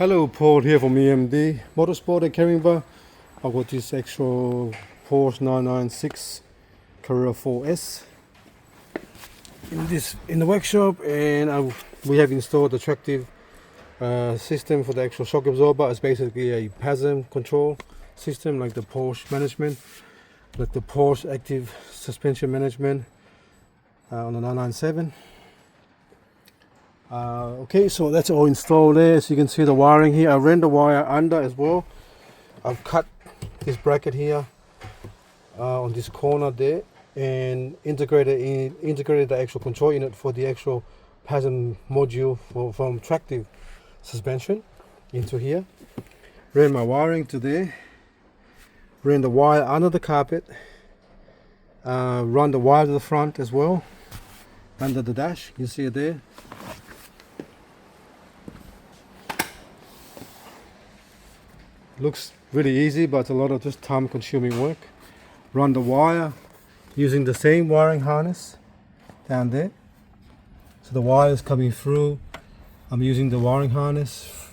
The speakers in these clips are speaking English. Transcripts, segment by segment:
Hello, Paul here from EMD Motorsport at Caringbah. I've got this actual Porsche 996 Carrera 4S in the workshop, and we have installed the Tractive system for the actual shock absorber. It's basically a PASM control system, like the Porsche management, like the Porsche active suspension management on the 997. Okay, so that's all installed there. As you can see the wiring here, I ran the wire under as well. I've cut this bracket here on this corner there and integrated the actual control unit for the actual PASM module from Tractive suspension into here. Ran my wiring to there. Ran the wire under the carpet. Run the wire to the front as well, under the dash. You see it there. Looks really easy, but a lot of just time consuming work. Run the wire using the same wiring harness down there. So the wire is coming through. I'm using the wiring harness,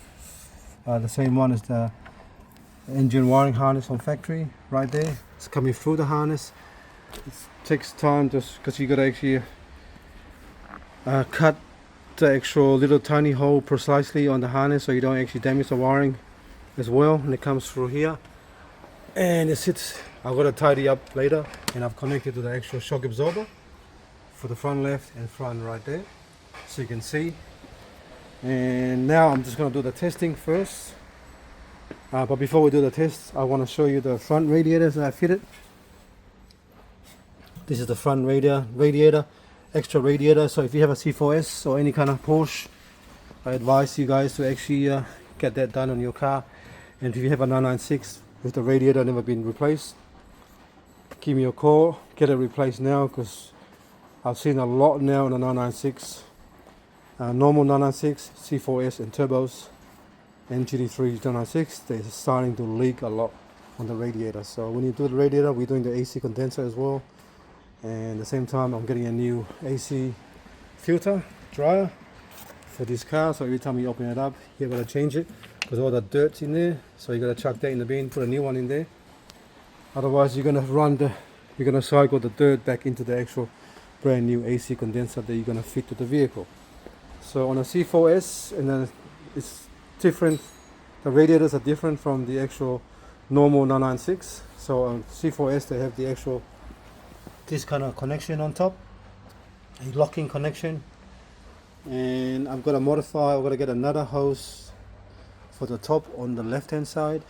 the same one as the engine wiring harness from factory right there. It's coming through the harness. It takes time just because you got to actually cut the actual little tiny hole precisely on the harness so you don't actually damage the wiring as well, and it comes through here and it sits. I've got to tidy up later, and I've connected to the actual shock absorber for the front left and front right there, so you can see. And now I'm just going to do the testing first, but before we do the test, I want to show you the front radiators that I fitted. This is the front radiator, extra radiator. So if you have a C4S or any kind of Porsche, I advise you guys to actually get that done on your car. And if you have a 996 with the radiator never been replaced, give me a call, get it replaced now, because I've seen a lot now on the 996, normal 996, C4S and turbos, and GT3 996, they're starting to leak a lot on the radiator. So when you do the radiator, we're doing the AC condenser as well, and at the same time I'm getting a new AC filter dryer for this car, so every time you open it up, you're going to change it because all the dirt's in there, so you got to chuck that in the bin, put a new one in there. Otherwise you're going to cycle the dirt back into the actual brand new AC condenser that you're going to fit to the vehicle. So on a C4S, and then it's different, the radiators are different from the actual normal 996. So on C4S they have the actual this kind of connection on top, a locking connection. And I'm going to modify, I'm going to get another hose for the top on the left hand side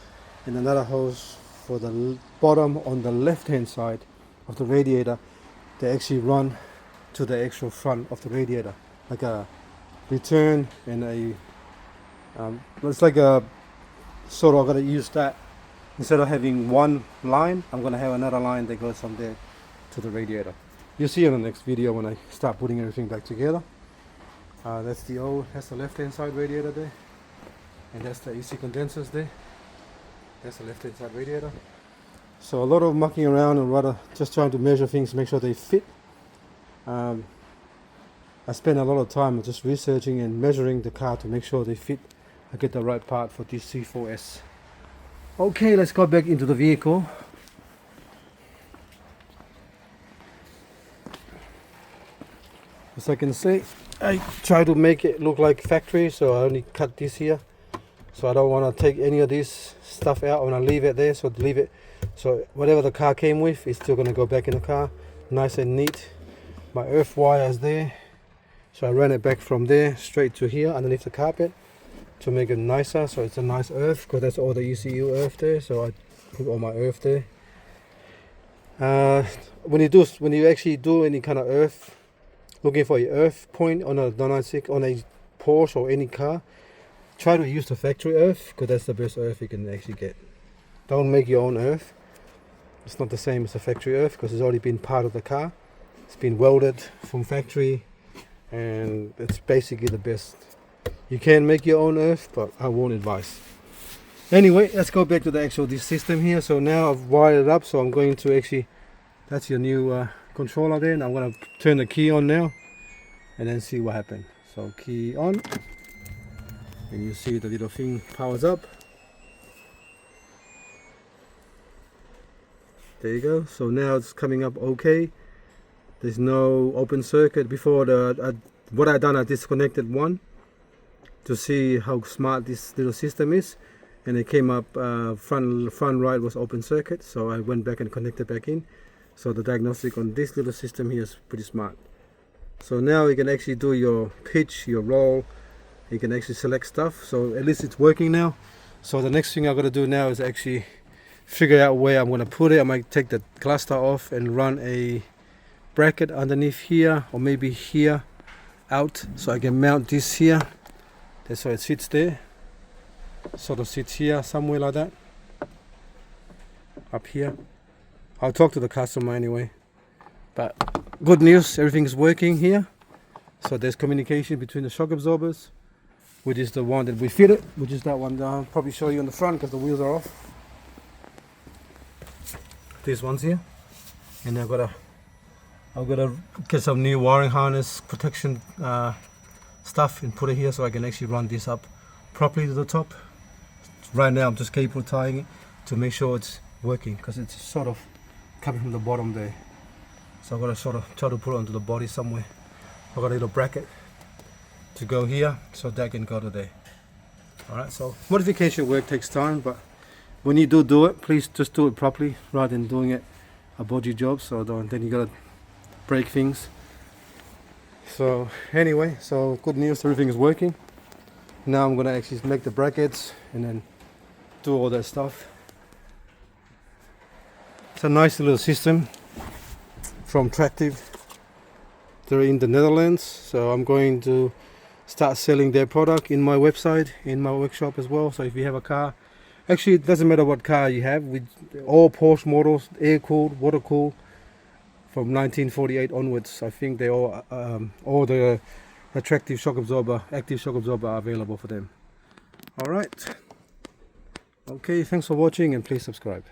and another hose for the bottom on the left hand side of the radiator. They actually run to the actual front of the radiator, like a return and a it's like a sort of, I'm going to use that instead of having one line. I'm going to have another line that goes from there to the radiator. You'll see in the next video when I start putting everything back together. That's the left hand side radiator there, and that's the AC condensers there. That's the left hand side radiator. So a lot of mucking around and rather just trying to measure things, make sure they fit. I spend a lot of time just researching and measuring the car to make sure they fit. I get the right part for this C4S. Okay, let's go back into the vehicle. As I can see, I try to make it look like factory, so I only cut this here. So I don't want to take any of this stuff out. I want to leave it there, so leave it. So whatever the car came with is still going to go back in the car, nice and neat. My earth wire is there, so I ran it back from there straight to here underneath the carpet to make it nicer. So it's a nice earth, because that's all the ECU earth there. So I put all my earth there. When you actually do any kind of earth, looking for your earth point on a 996, on a Porsche or any car, try to use the factory earth, because that's the best earth you can actually get. Don't make your own earth. It's not the same as the factory earth, because it's already been part of the car. It's been welded from factory, and it's basically the best. You can make your own earth, but I won't advise. Anyway, let's go back to the actual this system here. So now I've wired it up, so I'm going to actually, that's your new controller there, and I'm going to turn the key on now and then see what happens. So key on, and you see the little thing powers up. There you go. So now it's coming up okay. There's no open circuit. Before what I done, I disconnected one to see how smart this little system is, and it came up front right was open circuit, so I went back and connected back in. So the diagnostic on this little system here is pretty smart. So now you can actually do your pitch, your roll, you can actually select stuff. So at least it's working now. So the next thing I'm going to do now is actually figure out where I'm going to put it. I might take the cluster off and run a bracket underneath here, or maybe here out, so I can mount this here. That's why it sits there. Sort of sits here somewhere like that, up here. I'll talk to the customer anyway. But good news, everything's working here. So there's communication between the shock absorbers, which is the one that we fitted, which is that one. I'll probably show you on the front because the wheels are off. These ones here, and I've got to get some new wiring harness protection stuff and put it here so I can actually run this up properly to the top. Right now I'm just cable tying it to make sure it's working, because it's sort of coming from the bottom there. So I've got to sort of try to put it onto the body somewhere. I've got a little bracket to go here so that can go to there. Alright, so modification work takes time, but when you do it, please just do it properly rather than doing it a bodgy job. So then you gotta break things. So anyway, so good news, everything is working. Now I'm gonna actually make the brackets and then do all that stuff. It's a nice little system from Tractive. They're in the Netherlands, so I'm going to start selling their product in my website, in my workshop as well. So if you have a car, actually it doesn't matter what car you have, with all Porsche models, air cooled, water cooled, from 1948 onwards, I think they all the Tractive shock absorber, active shock absorber are available for them. Alright, okay, thanks for watching and please subscribe.